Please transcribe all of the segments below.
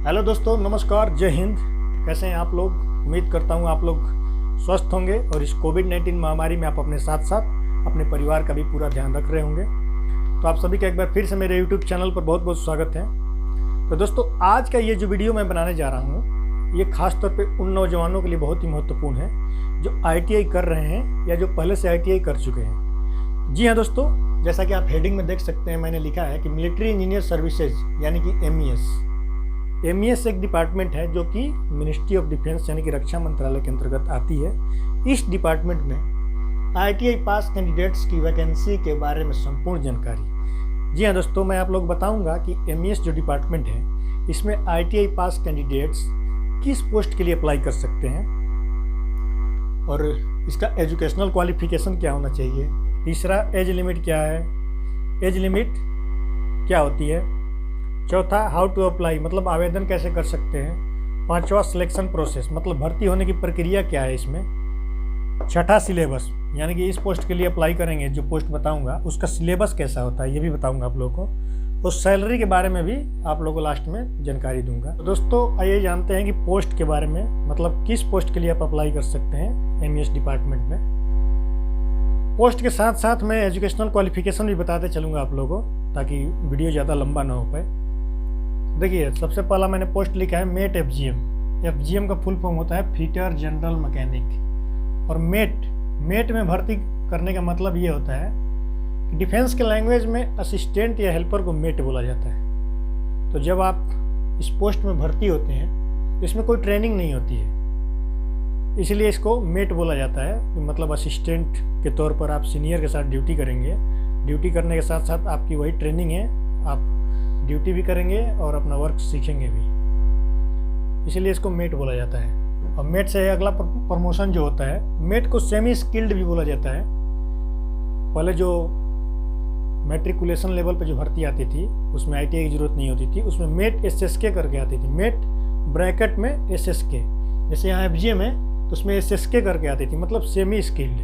Hello दोस्तों, नमस्कार, जय हिंद। कैसे हैं आप लोग? उम्मीद करता हूं आप लोग स्वस्थ होंगे और इस कोविड-19 महामारी में आप अपने साथ साथ अपने परिवार का भी पूरा ध्यान रख रहे होंगे। तो आप सभी का एक बार फिर से मेरे यूट्यूब चैनल पर बहुत बहुत स्वागत है। तो दोस्तों, आज का ये जो वीडियो मैं बनाने जा रहा हूँ, ये खास तौर पे उन नौजवानों के लिए बहुत ही महत्वपूर्ण है जो ITI कर रहे हैं या जो पहले से ITI कर चुके हैं। जी हाँ दोस्तों, जैसा कि आप हेडिंग में देख सकते हैं, मैंने लिखा है कि मिलिट्री इंजीनियर सर्विसेज यानी कि MES एक डिपार्टमेंट है जो कि मिनिस्ट्री ऑफ डिफेंस यानी कि रक्षा मंत्रालय के अंतर्गत आती है। इस डिपार्टमेंट में ITI पास कैंडिडेट्स की वैकेंसी के बारे में संपूर्ण जानकारी। जी हाँ दोस्तों, मैं आप लोग बताऊंगा कि MES जो डिपार्टमेंट है, इसमें ITI पास कैंडिडेट्स किस पोस्ट के लिए अप्लाई कर सकते हैं और इसका एजुकेशनल क्वालिफिकेशन क्या होना चाहिए। तीसरा, एज लिमिट क्या है, एज लिमिट क्या होती है। चौथा, हाउ टू अप्लाई मतलब आवेदन कैसे कर सकते हैं। पांचवा, सिलेक्शन प्रोसेस मतलब भर्ती होने की प्रक्रिया क्या है इसमें। छठा, सिलेबस यानी कि इस पोस्ट के लिए अप्लाई करेंगे जो पोस्ट बताऊंगा उसका सिलेबस कैसा होता है, ये भी बताऊंगा आप लोगों को। और सैलरी के बारे में भी आप लोगों को लास्ट में जानकारी दूंगा। तो दोस्तों, आइए जानते हैं कि पोस्ट के बारे में, मतलब किस पोस्ट के लिए आप अप्लाई कर सकते हैं MES डिपार्टमेंट में। पोस्ट के साथ साथ मैं एजुकेशनल क्वालिफिकेशन भी बताते चलूँगा आप लोगों को, ताकि वीडियो ज़्यादा लंबा ना हो पाए। देखिए, सबसे पहला मैंने पोस्ट लिखा है मेट FGM का फुल फॉर्म होता है फिटर जनरल मैकेनिक। और मेट में भर्ती करने का मतलब ये होता है कि डिफेंस के लैंग्वेज में असिस्टेंट या हेल्पर को मेट बोला जाता है। तो जब आप इस पोस्ट में भर्ती होते हैं तो इसमें कोई ट्रेनिंग नहीं होती है, इसलिए इसको मेट बोला जाता है। मतलब असिस्टेंट के तौर पर आप सीनियर के साथ ड्यूटी करेंगे। ड्यूटी करने के साथ साथ आपकी वही ट्रेनिंग है, आप ड्यूटी भी करेंगे और अपना वर्क सीखेंगे भी, इसीलिए इसको मेट बोला जाता है। और मेट से अगला प्रमोशन जो होता है, मेट को सेमी स्किल्ड भी बोला जाता है। पहले जो मैट्रिकुलेशन लेवल पे जो भर्ती आती थी उसमें ITI की ज़रूरत नहीं होती थी, उसमें मेट SSK करके आती थी। मेट ब्रैकेट में SSK, जैसे यहाँ FGM है तो उसमें SSK करके आती थी, मतलब सेमी स्किल्ड।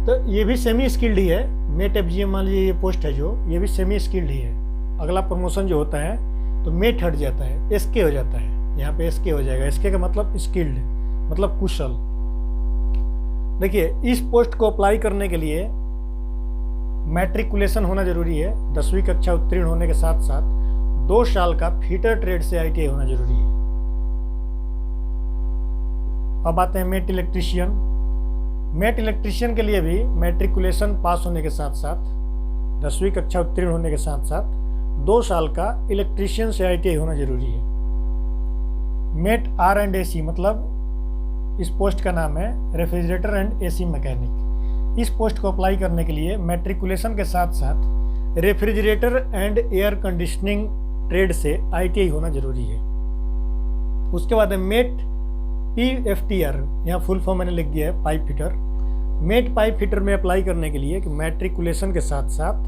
तो ये भी सेमी स्किल्ड ही है। मेट FGM मान लीजिए ये पोस्ट है जो, ये भी सेमी स्किल्ड ही है। अगला प्रमोशन जो होता है तो मेट हट जाता है, SK हो जाता है। यहाँ पे SK हो जाएगा। SK का मतलब स्किल्ड, मतलब कुशल। देखिए, इस पोस्ट को अप्लाई करने के लिए मैट्रिकुलेशन होना जरूरी है। 10वीं कक्षा उत्तीर्ण होने के साथ साथ 2 साल का फीटर ट्रेड से ITI होना जरूरी है। अब आते हैं मेट इलेक्ट्रीशियन। मेट इलेक्ट्रीशियन के लिए भी मैट्रिकुलेशन पास होने के साथ साथ 10वीं कक्षा उत्तीर्ण होने के साथ साथ 2 साल का इलेक्ट्रीशियन से ITI होना जरूरी है। मेट R&AC मतलब इस पोस्ट का नाम है रेफ्रिजरेटर एंड AC मैकेनिक। इस पोस्ट को अप्लाई करने के लिए मैट्रिकुलेशन के साथ साथ refrigerator and air conditioning trade से ITI होना जरूरी है। उसके बाद है मेट PFTR, यहाँ फुल फॉर्म मैंने लिख दिया है, pipe fitter. Mate pipe fitter में अप्लाई करने के लिए कि मैट्रिकुलेशन के साथ साथ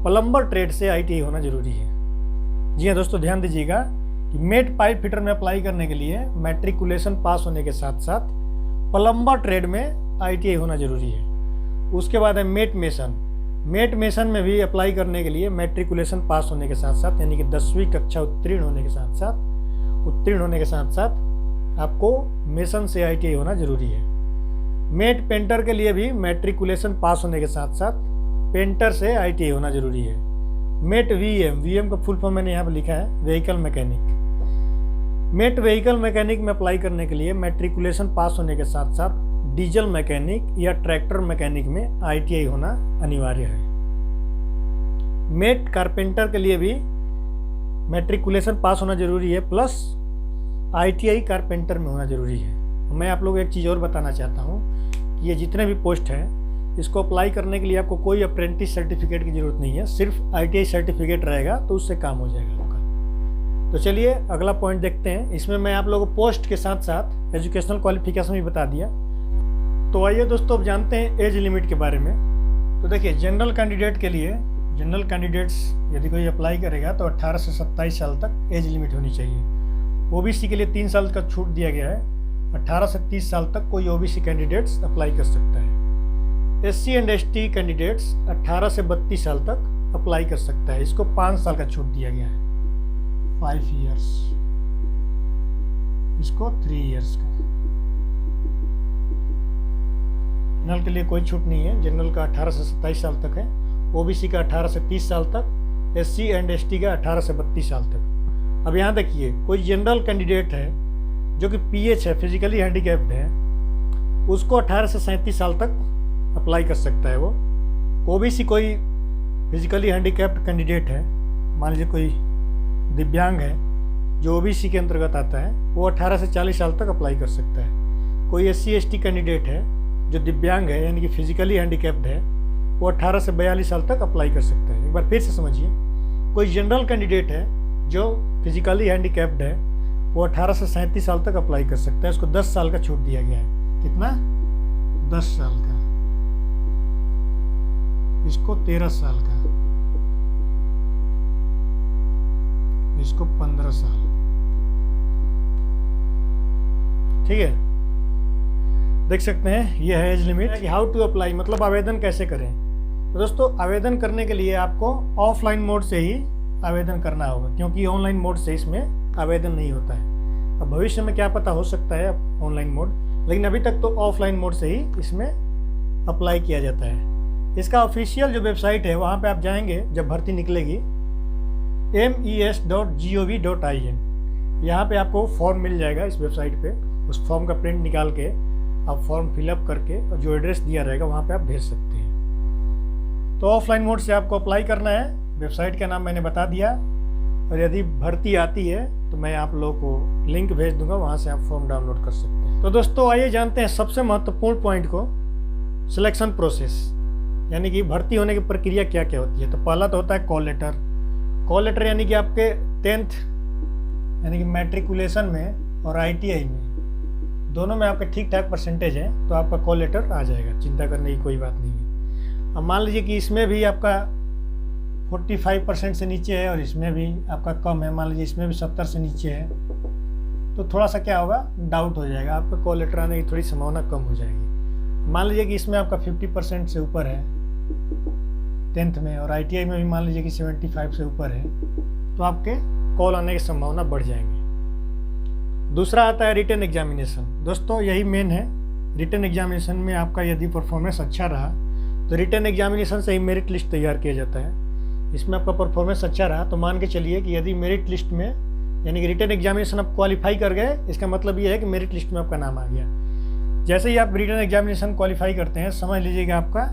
प्लम्बर ट्रेड से ITI होना जरूरी है। जी हाँ दोस्तों, ध्यान दीजिएगा कि मेट पाइप फिटर में अप्लाई करने के लिए मैट्रिकुलेशन पास होने के साथ साथ प्लम्बर ट्रेड में ITI होना जरूरी है। उसके बाद है मेट मेसन। मेट मेसन में भी अप्लाई करने के लिए मैट्रिकुलेशन पास होने के साथ साथ, यानी कि 10वीं कक्षा उत्तीर्ण होने के साथ साथ आपको मेसन से ITI होना जरूरी है। मेट पेंटर के लिए भी मैट्रिकुलेशन पास होने के साथ साथ पेंटर से ITI होना जरूरी है। मेट VM का फुल फॉर्म मैंने यहाँ पर लिखा है vehicle mechanic. Mate vehicle mechanic में अप्लाई करने के लिए मैट्रिकुलेशन पास होने के साथ साथ डीजल मैकेनिक या ट्रैक्टर मैकेनिक में ITI होना अनिवार्य है। मेट कारपेंटर के लिए भी मैट्रिकुलेशन पास होना जरूरी है, प्लस ITI कारपेंटर में होना जरूरी है। मैं आप लोग एक चीज़ और बताना चाहता हूँ कि ये जितने भी पोस्ट हैं, इसको अप्लाई करने के लिए आपको कोई अप्रेंटिस सर्टिफिकेट की ज़रूरत नहीं है, सिर्फ ITI सर्टिफिकेट रहेगा तो उससे काम हो जाएगा आपका। तो चलिए अगला पॉइंट देखते हैं। इसमें मैं आप लोगों को पोस्ट के साथ साथ एजुकेशनल क्वालिफिकेशन भी बता दिया। तो आइए दोस्तों, अब जानते हैं एज लिमिट के बारे में। तो देखिए, जनरल कैंडिडेट के लिए, जनरल कैंडिडेट्स यदि कोई अप्लाई करेगा तो 18 से 27 साल तक एज लिमिट होनी चाहिए। OBC के लिए 3 साल का छूट दिया गया है। 18 से 30 साल तक कोई OBC कैंडिडेट्स अप्लाई कर सकता है। SC एंड ST कैंडिडेट्स 18 से 32 साल तक अप्लाई कर सकता है, इसको 5 साल का छूट दिया गया है। 5 ईयर्स, इसको 3 ईयर्स का। जनरल के लिए कोई छूट नहीं है, जनरल का 18 से 27 साल तक है, ओबीसी का 18 से 30 साल तक, एससी एंड एसटी का 18 से 32 साल तक। अब यहाँ देखिए, कोई जनरल कैंडिडेट है जो कि पीएच है, फिजिकली हैंडीकैप्ड है, उसको 18 से 37 साल तक अप्लाई कर सकता है वो। ओबीसी कोई फिजिकली हैंडीकैप्ड कैंडिडेट है, मान लीजिए कोई दिव्यांग है जो ओबीसी के अंतर्गत आता है, वो 18 से 40 साल तक अप्लाई कर सकता है। कोई एससी एसटी कैंडिडेट है जो दिव्यांग है यानी कि फिजिकली हैंडीकैप्ड है, वो 18 से 42 साल तक अप्लाई कर सकता है। एक बार फिर से समझिए, कोई जनरल कैंडिडेट है जो फिजिकली हैंडीकैप्ड है, वो 18 से 37 साल तक अप्लाई कर सकता है। उसको 10 साल का छूट दिया गया है। कितना? 10 साल का। इसको 13 साल का, इसको 15 साल। ठीक है, देख सकते हैं ये है age limit. How to apply मतलब आवेदन कैसे करें। तो दोस्तों, आवेदन करने के लिए आपको ऑफलाइन मोड से ही आवेदन करना होगा, क्योंकि ऑनलाइन मोड से इसमें आवेदन नहीं होता है। अब भविष्य में क्या पता हो सकता है ऑनलाइन मोड, लेकिन अभी तक तो ऑफलाइन मोड से ही इसमें अप्लाई किया जाता है। इसका ऑफिशियल जो वेबसाइट है वहाँ पे आप जाएंगे जब भर्ती निकलेगी, mes.gov.in। यहाँ पे आपको फॉर्म मिल जाएगा इस वेबसाइट पे। उस फॉर्म का प्रिंट निकाल के आप फॉर्म फिलअप करके और जो एड्रेस दिया रहेगा वहाँ पे आप भेज सकते हैं। तो ऑफलाइन मोड से आपको अप्लाई करना है। वेबसाइट का नाम मैंने बता दिया, और यदि भर्ती आती है तो मैं आप लोगों को लिंक भेज दूंगा, वहाँ से आप फॉर्म डाउनलोड कर सकते हैं। तो दोस्तों, आइए जानते हैं सबसे महत्वपूर्ण पॉइंट को, सिलेक्शन प्रोसेस, यानी कि भर्ती होने की प्रक्रिया क्या क्या होती है। तो पहला तो होता है कॉल लेटर। कॉल लेटर यानी कि आपके 10th यानी कि मैट्रिकुलेशन में और ITI में दोनों में आपके ठीक ठाक परसेंटेज है तो आपका कॉल लेटर आ जाएगा, चिंता करने की कोई बात नहीं है। अब मान लीजिए कि इसमें भी आपका 45% से नीचे है और इसमें भी आपका कम है, मान लीजिए इसमें भी 70 से नीचे है, तो थोड़ा सा क्या होगा, डाउट हो जाएगा, आपका कॉल लेटर आने की थोड़ी संभावना कम हो जाएगी। मान लीजिए कि इसमें आपका 50% से ऊपर है 10th में, और ITI में भी मान लीजिए कि 75 से ऊपर है, तो आपके कॉल आने की संभावना बढ़ जाएंगे। दूसरा आता है रिटन एग्जामिनेशन। दोस्तों, यही मेन है। रिटन एग्जामिनेशन में आपका यदि परफॉर्मेंस अच्छा रहा तो रिटन एग्जामिनेशन से ही मेरिट लिस्ट तैयार किया जाता है। इसमें आपका परफॉर्मेंस अच्छा रहा तो मान के चलिए कि यदि मेरिट लिस्ट में यानी कि रिटन एग्जामिनेशन आप क्वालिफाई कर गए, इसका मतलब ये है कि मेरिट लिस्ट में आपका नाम आ गया। जैसे ही आप रिटन एग्जामिनेशन क्वालिफाई करते हैं, समझ लीजिएगा आपका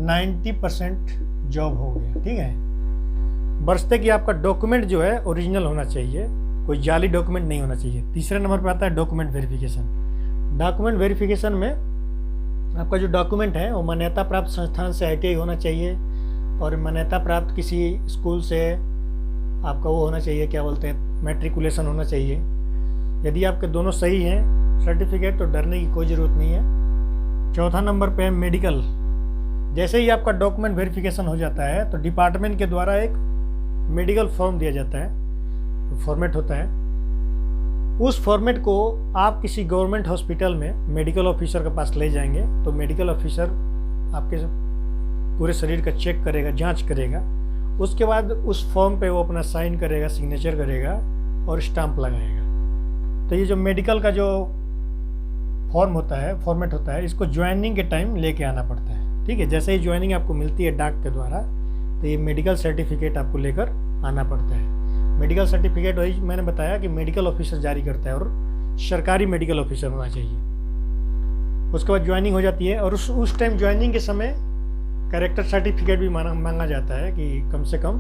90% जॉब हो गया। ठीक है, बरसते कि आपका डॉक्यूमेंट जो है ओरिजिनल होना चाहिए, कोई जाली डॉक्यूमेंट नहीं होना चाहिए। तीसरे नंबर पर आता है डॉक्यूमेंट वेरिफिकेशन। डॉक्यूमेंट वेरिफिकेशन में आपका जो डॉक्यूमेंट है वो मान्यता प्राप्त संस्थान से ITI होना चाहिए, और मान्यता प्राप्त किसी स्कूल से आपका वो होना चाहिए, क्या बोलते हैं, मैट्रिकुलेशन होना चाहिए। यदि आपके दोनों सही हैं सर्टिफिकेट तो डरने की कोई ज़रूरत नहीं है। चौथा नंबर पे है मेडिकल। जैसे ही आपका डॉक्यूमेंट वेरिफिकेशन हो जाता है तो डिपार्टमेंट के द्वारा एक मेडिकल फॉर्म दिया जाता है, फॉर्मेट होता है। उस फॉर्मेट को आप किसी गवर्नमेंट हॉस्पिटल में मेडिकल ऑफिसर के पास ले जाएंगे तो मेडिकल ऑफिसर आपके पूरे शरीर का चेक करेगा, जांच करेगा। उसके बाद उस फॉर्म पे वो अपना साइन करेगा, सिग्नेचर करेगा और स्टाम्प लगाएगा। तो ये जो मेडिकल का जो फॉर्म होता है, फॉर्मेट होता है, इसको ज्वाइनिंग के टाइम लेके आना पड़ता है। ठीक है, जैसे ही ज्वाइनिंग आपको मिलती है डाक के द्वारा, तो ये मेडिकल सर्टिफिकेट आपको लेकर आना पड़ता है। मेडिकल सर्टिफिकेट वही मैंने बताया कि मेडिकल ऑफिसर जारी करता है, और सरकारी मेडिकल ऑफिसर होना चाहिए। उसके बाद ज्वाइनिंग हो जाती है, और उस टाइम ज्वाइनिंग के समय कैरेक्टर सर्टिफिकेट भी मांगा जाता है कि कम से कम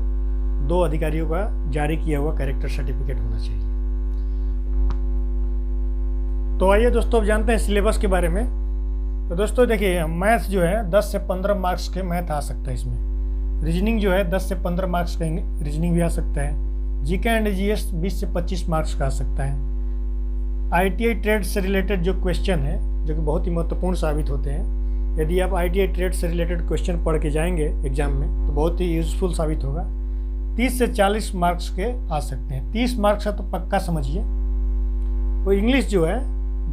2 अधिकारियों का जारी किया हुआ कैरेक्टर सर्टिफिकेट होना चाहिए। तो आइए दोस्तों, अब जानते हैं सिलेबस के बारे में। तो दोस्तों देखिए, मैथ जो है 10 से 15 मार्क्स के मैथ आ सकता है इसमें। रीजनिंग जो है 10 से 15 मार्क्स का रीजनिंग भी आ सकता है। GK एंड GS 20 से 25 मार्क्स का आ सकता है। ITI ट्रेड से रिलेटेड जो क्वेश्चन है, जो कि बहुत ही महत्वपूर्ण साबित होते हैं, यदि आप ITI ट्रेड से रिलेटेड क्वेश्चन पढ़ के जाएंगे एग्जाम में तो बहुत ही यूजफुल साबित होगा। 30 से 40 मार्क्स के आ सकते हैं। 30 मार्क्स का तो पक्का समझिए। वो इंग्लिश जो है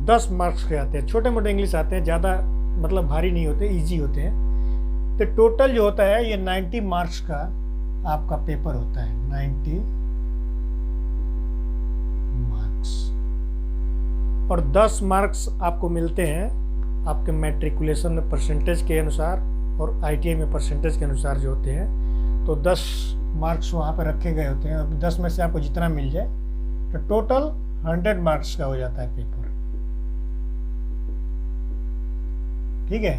10 मार्क्स के आते हैं, छोटे मोटे इंग्लिश आते हैं, ज़्यादा मतलब भारी नहीं होते, ईजी होते हैं। तो टोटल जो होता है ये 90 मार्क्स का आपका पेपर होता है। 90 और 10 मार्क्स आपको मिलते हैं आपके मैट्रिकुलेशन में परसेंटेज के अनुसार और ITI में परसेंटेज के अनुसार जो होते हैं। तो 10 मार्क्स वहाँ पर रखे गए होते हैं। अब 10 में से आपको जितना मिल जाए तो टोटल 100 मार्क्स का हो जाता है पेपर। ठीक है,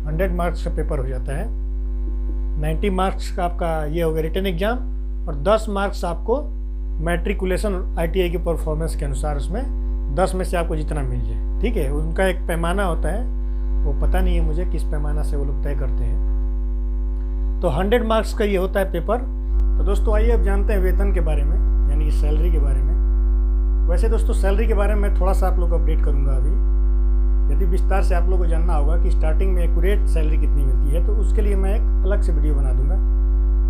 100 मार्क्स का पेपर हो जाता है। 90 मार्क्स का आपका ये हो गया रिटन एग्जाम और 10 मार्क्स आपको मैट्रिकुलेशन ITI की परफॉर्मेंस के अनुसार उसमें 10 में से आपको जितना मिल जाए। ठीक है, उनका एक पैमाना होता है, वो पता नहीं है मुझे किस पैमाना से वो लोग तय करते हैं। तो 100 मार्क्स का ये होता है पेपर। तो दोस्तों आइए अब जानते हैं वेतन के बारे में, यानी कि सैलरी के बारे में। वैसे दोस्तों सैलरी के बारे में थोड़ा सा आप लोग को अपडेट करूँगा अभी। यदि विस्तार से आप लोगों को जानना होगा कि स्टार्टिंग में एक्यूरेट सैलरी कितनी मिलती है तो उसके लिए मैं एक अलग से वीडियो बना दूंगा।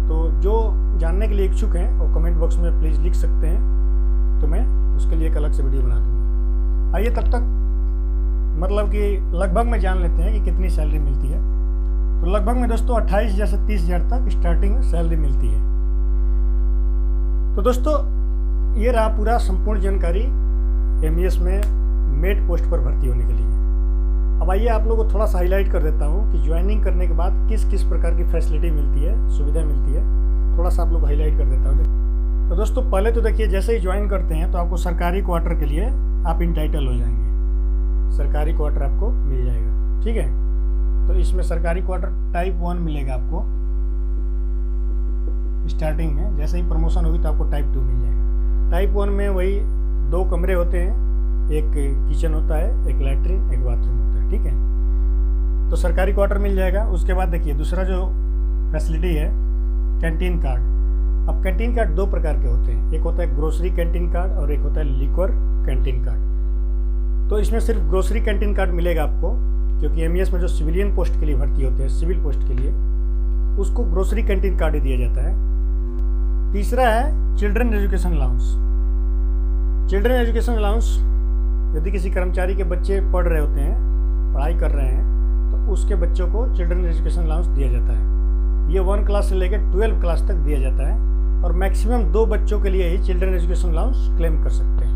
तो जो जानने के लिए इच्छुक हैं वो कमेंट बॉक्स में प्लीज़ लिख सकते हैं, तो मैं उसके लिए एक अलग से वीडियो बना दूंगा। आइए तब तक मतलब कि लगभग में जान लेते हैं कि कितनी सैलरी मिलती है। तो लगभग में दोस्तों 28 से 30,000 तक स्टार्टिंग में सैलरी मिलती है। तो दोस्तों ये रहा पूरा संपूर्ण जानकारी MES में मेट पोस्ट पर भर्ती होने के लिए। अब आइए आप लोगों को थोड़ा सा हाईलाइट कर देता हूँ कि ज्वाइनिंग करने के बाद किस किस प्रकार की फैसिलिटी मिलती है, सुविधा मिलती है, थोड़ा सा आप लोग को हाईलाइट कर देता हूँ। तो दोस्तों पहले तो देखिए, जैसे ही ज्वाइन करते हैं तो आपको सरकारी क्वार्टर के लिए आप इंटाइटल हो जाएंगे, सरकारी क्वार्टर आपको मिल जाएगा। ठीक है, तो इसमें सरकारी क्वार्टर टाइप 1 मिलेगा आपको स्टार्टिंग में। जैसे ही प्रमोशन होगी तो आपको टाइप 2 मिल जाएगा। टाइप 1 में वही 2 कमरे होते हैं, एक किचन होता है, एक लैट्रिन, एक बाथरूम होता है। ठीक है, तो सरकारी क्वार्टर मिल जाएगा। उसके बाद देखिए दूसरा जो फैसिलिटी है कैंटीन कार्ड। अब कैंटीन कार्ड 2 प्रकार के होते हैं, एक होता है ग्रोसरी कैंटीन कार्ड और एक होता है लिक्वर कैंटीन कार्ड। तो इसमें सिर्फ ग्रोसरी कैंटीन कार्ड मिलेगा आपको, क्योंकि MES में जो सिविलियन पोस्ट के लिए भर्ती होते हैं, सिविल पोस्ट के लिए, उसको ग्रोसरी कैंटीन कार्ड ही दिया जाता है। तीसरा है children education allowance. Children education allowance यदि किसी कर्मचारी के बच्चे पढ़ रहे होते हैं, पढ़ाई कर रहे हैं, तो उसके बच्चों को चिल्ड्रन एजुकेशन अलाउंस दिया जाता है। ये 1 क्लास से लेकर 12 क्लास तक दिया जाता है और मैक्सिमम 2 बच्चों के लिए ही चिल्ड्रन एजुकेशन अलाउंस क्लेम कर सकते हैं।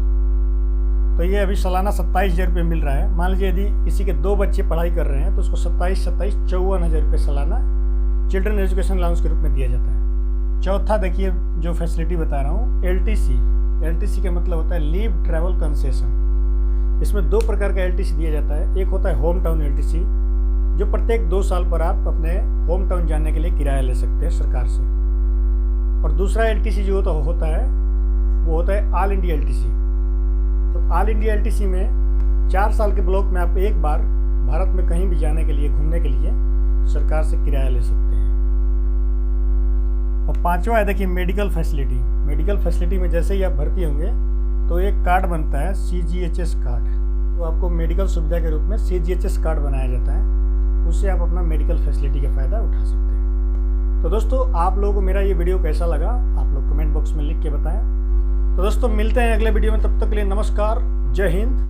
तो ये अभी सालाना 27,000 रुपये मिल रहा है। मान लीजिए यदि किसी के 2 बच्चे पढ़ाई कर रहे हैं तो उसको 27 54,000 रुपये सालाना चिल्ड्रन एजुकेशन अलाउंस के रूप में दिया जाता है। चौथा देखिए जो फैसिलिटी बता रहा हूँ, LTC का मतलब होता है लीव ट्रैवल कंसेशन। इसमें 2 प्रकार का LTC दिया जाता है। एक होता है होम टाउन LTC, जो प्रत्येक 2 साल पर आप अपने होम टाउन जाने के लिए किराया ले सकते हैं सरकार से। और दूसरा LTC जो होता है वो होता है ऑल इंडिया LTC। तो ऑल इंडिया LTC में 4 साल के ब्लॉक में आप एक बार भारत में कहीं भी जाने के लिए, घूमने के लिए सरकार से किराया ले सकते हैं। और 5वां है देखिए मेडिकल फैसिलिटी। मेडिकल फैसिलिटी में जैसे ही आप भर्ती होंगे तो एक कार्ड बनता है CGHS कार्ड। तो आपको मेडिकल सुविधा के रूप में CGHS कार्ड बनाया जाता है, उससे आप अपना मेडिकल फैसिलिटी का फ़ायदा उठा सकते हैं। तो दोस्तों आप लोगों को मेरा ये वीडियो कैसा लगा आप लोग कमेंट बॉक्स में लिख के बताएं। तो दोस्तों मिलते हैं अगले वीडियो में, तब तक के लिए नमस्कार, जय हिंद।